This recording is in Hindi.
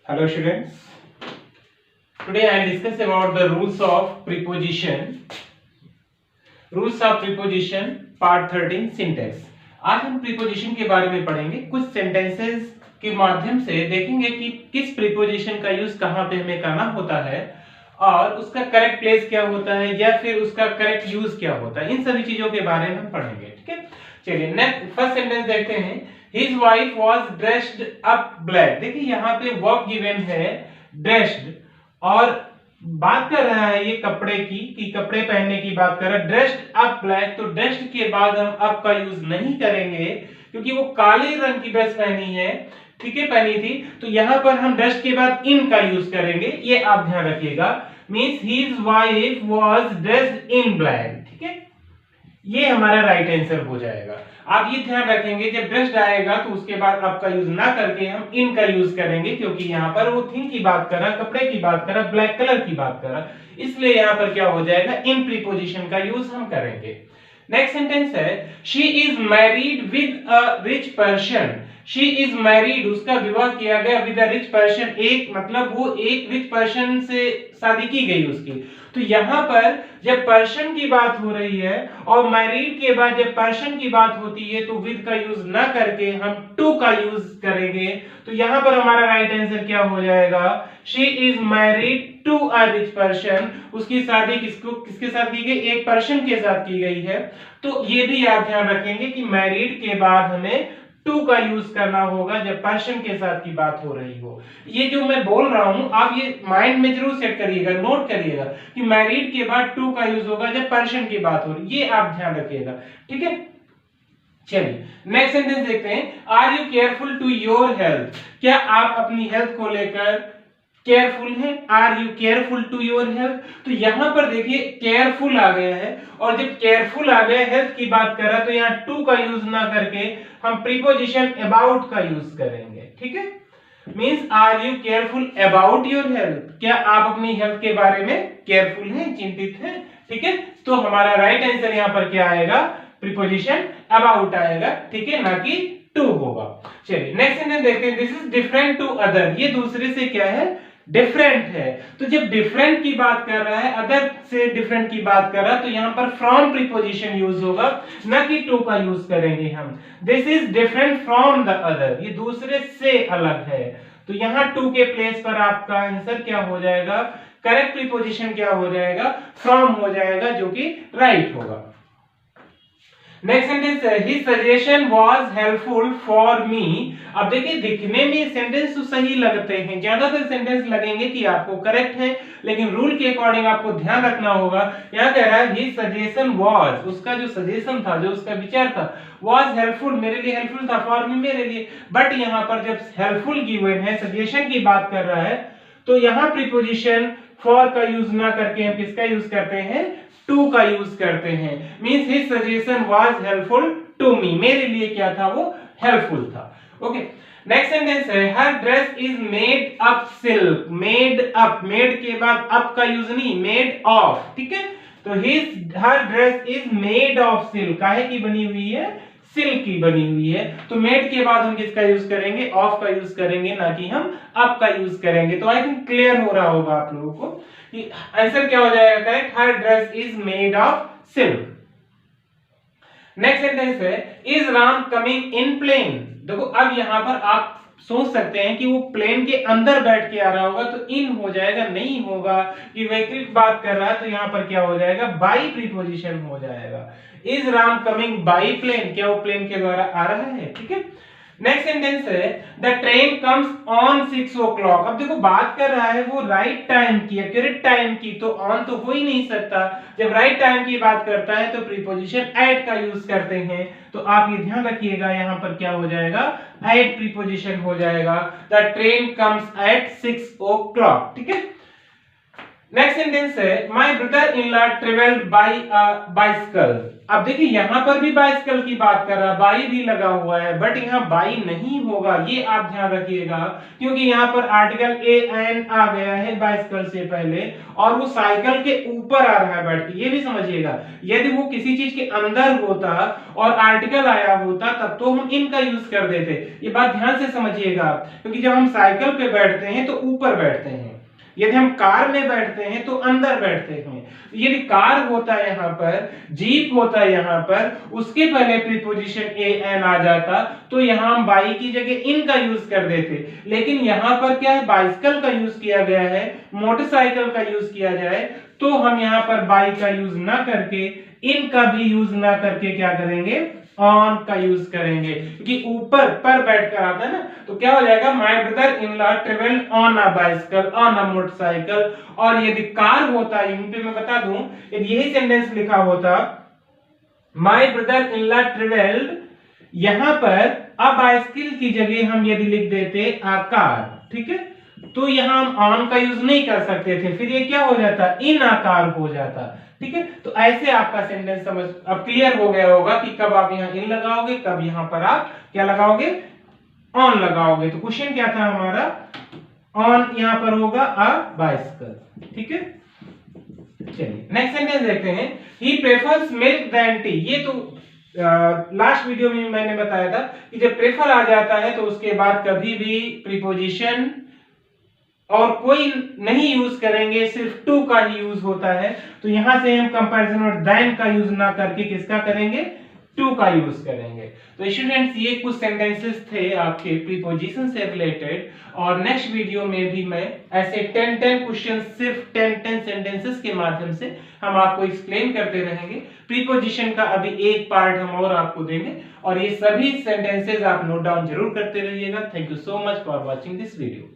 Hello students. Today I will discuss about the rules of preposition. Rules of preposition part 13 syntax. आज हम preposition के बारे में पढ़ेंगे। कुछ sentences के माध्यम से देखेंगे कि किस preposition का यूज कहाँ पे हमें करना होता है और उसका करेक्ट प्लेस क्या होता है या फिर उसका करेक्ट यूज क्या होता है। इन सभी चीजों के बारे में हम पढ़ेंगे। ठीक है, चलिए नेक्स्ट फर्स्ट सेंटेंस देखते हैं। His wife was dressed up black। देखिए यहाँ पे वर्ब गिवन है ड्रेस्ड और बात कर रहा है ये कपड़े की कि कपड़े पहनने की बात कर रहा है। ड्रेस्ड अप ब्लैक, तो ड्रेस्ड के बाद हम अप का यूज नहीं करेंगे क्योंकि वो काले रंग की ड्रेस पहनी है, ठीक है, पहनी थी। तो यहाँ पर हम ड्रेस्ड के बाद इन का यूज करेंगे, ये आप ध्यान रखिएगा। Means his wife was dressed in black. ठीक है, ये हमारा राइट आंसर हो जाएगा। आप ये ध्यान रखेंगे जब ड्रेस्ड आएगा तो उसके बाद अप का यूज ना करके हम इन का यूज करेंगे क्योंकि यहाँ पर वो थिंग की बात कर रहा है, कपड़े की बात कर रहा है, ब्लैक कलर की बात कर रहा है, इसलिए यहाँ पर क्या हो जाएगा, इन प्रीपोजिशन का यूज हम करेंगे। नेक्स्ट सेंटेंस है she is married with a rich person. She is married, उसका विवाह किया गया विद अ रिच पर्सन, एक मतलब वो एक रिच पर्सन से शादी की गई उसकी। तो यहाँ पर जब पर्सन की बात हो रही है और मैरिड के बाद जब पर्सन की बात होती है तो विद का यूज ना करके हम टू का यूज करेंगे। तो यहाँ पर हमारा राइट आंसर क्या हो जाएगा, she is married to a rich person. उसकी शादी किसके साथ की गई, एक पर्सन के साथ की गई है। तो ये भी आप ध्यान रखेंगे कि मैरिड के बाद हमें टू का यूज करना होगा जब पर्सन के साथ की बात हो रही हो। ये जो मैं बोल रहा हूं आप ये माइंड में जरूर सेट करिएगा, नोट करिएगा कि मैरिड के बाद टू का यूज होगा जब पर्सन की बात हो रही, ये आप ध्यान रखिएगा। ठीक है, चलिए नेक्स्ट सेंटेंस देखते हैं। Are you careful to your health. क्या आप अपनी हेल्थ को लेकर केयरफुल है, are you careful to your health. तो यहां पर देखिए केयरफुल आ गया है और जब केयरफुल आ गया हेल्थ की बात कर रहा है तो यहां टू का यूज ना करके हम प्रीपोजिशन अबाउट का यूज करेंगे। ठीक है, means are you careful about your health. क्या आप अपनी हेल्थ के बारे में केयरफुल हैं, चिंतित हैं। ठीक है, तो हमारा राइट आंसर यहां पर क्या आएगा, प्रीपोजिशन अबाउट आएगा, ठीक है, ना कि टू होगा। चलिए नेक्स्ट सेंटेंस देखते हैं। This is different to other. ये दूसरे से क्या है, डिफरेंट है। तो जब डिफरेंट की बात कर रहा है, अदर से डिफरेंट की बात कर रहा है, तो यहां पर फ्रॉम प्रीपोजिशन यूज होगा, ना कि टू का यूज करेंगे हम। This is different from the other, ये दूसरे से अलग है। तो यहां टू के प्लेस पर आपका आंसर क्या हो जाएगा, करेक्ट प्रीपोजिशन क्या हो जाएगा, फ्रॉम हो जाएगा, जो कि राइट होगा। नेक्स्ट सेंटेंस है his suggestion was helpful for me. अब देखिए दिखने में सेंटेंस तो सही लगते हैं, ज्यादातर सेंटेंस लगेंगे कि आपको करेक्ट है, लेकिन रूल के अकॉर्डिंग आपको ध्यान रखना होगा। यहाँ कह रहा है हिज सजेशन वाज, उसका जो सजेशन था, जो उसका विचार था, वाज हेल्पफुल, मेरे लिए हेल्पफुल था, फॉर मी मेरे लिए। बट यहाँ पर जब हेल्पफुल गिवन है, सजेशन की बात कर रहा है, तो यहाँ प्रीपोजिशन फॉर का यूज ना करके हम किसका यूज करते हैं, टू का यूज करते हैं। Means his suggestion was helpful to me, मेरे लिए क्या था, वो हेल्पफुल था। ओके, नेक्स्ट सेंटेंस है her dress is made up silk. Made up, made के बाद अप का यूज नहीं, मेड ऑफ। ठीक है, तो her dress is made of silk, काहे की बनी हुई है, सिल्क की बनी हुई है। तो मेड के बाद हम किसका यूज करेंगे, ऑफ का यूज करेंगे, ना कि हम अप का यूज करेंगे। तो आई थिंक क्लियर हो रहा होगा आप लोगों को कि आंसर क्या हो जाएगा correct, her dress is made of silk. Next sentence है is Ram coming in plane. देखो अब यहां पर आप सोच सकते हैं कि वो प्लेन के अंदर बैठ के आ रहा होगा, तो इन हो जाएगा, नहीं होगा कि वैकल्पिक बात कर रहा है, तो यहां पर क्या हो जाएगा, बाई प्रीपोजिशन हो जाएगा। Is Ram coming by plane, क्या वो प्लेन के द्वारा आ रहा है। ठीक है, नेक्स्ट सेंटेंस है the train comes on 6 o'clock। अब देखो बात कर रहा है वो राइट टाइम की, एक्यूरेट टाइम की, तो ऑन तो हो ही नहीं सकता। जब राइट टाइम की बात करता है तो प्रीपोजिशन एट का यूज करते हैं। तो आप ये ध्यान रखिएगा, यहां पर क्या हो जाएगा, एट प्रीपोजिशन हो जाएगा। The train comes at 6 o'clock। ठीक है, नेक्स्ट सेंटेंस है my brother in law travelled by a bicycle. अब देखिए यहां पर भी बाइसिकल की बात कर रहा है, बाई भी लगा हुआ है, बट यहां बाई नहीं होगा, ये आप ध्यान रखिएगा, क्योंकि यहां पर आर्टिकल ए एन आ गया है बाइसिकल से पहले, और वो साइकिल के ऊपर आ रहा है बैठ के, ये भी समझिएगा। यदि वो किसी चीज के अंदर होता और आर्टिकल आया होता तब तो हम इन का यूज कर देते, ये बात ध्यान से समझिएगा, क्योंकि जब हम साइकिल पे बैठते हैं तो ऊपर बैठते हैं, यदि हम कार में बैठते हैं तो अंदर बैठते हैं। यदि कार होता है यहाँ पर, जीप होता है यहाँ पर, उसके पहले प्रीपोजिशन ए एन आ जाता तो यहाँ हम बाई की जगह इन का यूज कर देते, लेकिन यहाँ पर क्या है, बाइसिकल का यूज किया गया है, मोटरसाइकिल का यूज किया जाए तो हम यहाँ पर बाई का यूज ना करके, इन का भी यूज ना करके क्या करेंगे, ऑन का यूज करेंगे, क्योंकि ऊपर पर बैठकर आता है ना, तो क्या हो जाएगा, my brother in law travelled on a bicycle, on a motorcycle. और यदि कार होता, यहीं पे मैं बता दूं, यदि यही सेंटेंस लिखा होता my brother in law travelled, यहां पर अ बाइसिकल की जगह हम यदि लिख देते अ कार, ठीक है, तो यहां हम ऑन का यूज नहीं कर सकते थे, फिर ये क्या हो जाता, इन आकार हो जाता, ठीक है। तो ऐसे आपका सेंटेंस समझ अब क्लियर हो गया होगा कि कब आप यहाँ इन लगाओगे, कब यहां पर आप क्या लगाओगे, ऑन लगाओगे। तो क्वेश्चन क्या था हमारा, ऑन यहां पर होगा अ बाइसिकल, ठीक है। चलिए नेक्स्ट सेंटेंस देखते हैं, he prefers milk than tea. ये तो लास्ट वीडियो में मैंने बताया था कि जब प्रेफर आ जाता है तो उसके बाद कभी भी प्रीपोजिशन और कोई नहीं यूज करेंगे, सिर्फ टू का ही यूज होता है। तो यहां से हम कंपैरिजन और देन का यूज ना करके किसका करेंगे, टू का यूज करेंगे। तो स्टूडेंट्स ये कुछ सेंटेंसेस थे आपके प्रीपोजिशन से रिलेटेड, और नेक्स्ट वीडियो में भी मैं ऐसे 10 क्वेश्चन सिर्फ 10 सेंटेंसेस के माध्यम से हम आपको एक्सप्लेन करते रहेंगे। प्रीपोजिशन का अभी एक पार्ट हम और आपको देंगे, और ये सभी सेंटेंसेस आप नोट डाउन जरूर करते रहिएगा। Thank you so much for watching this video.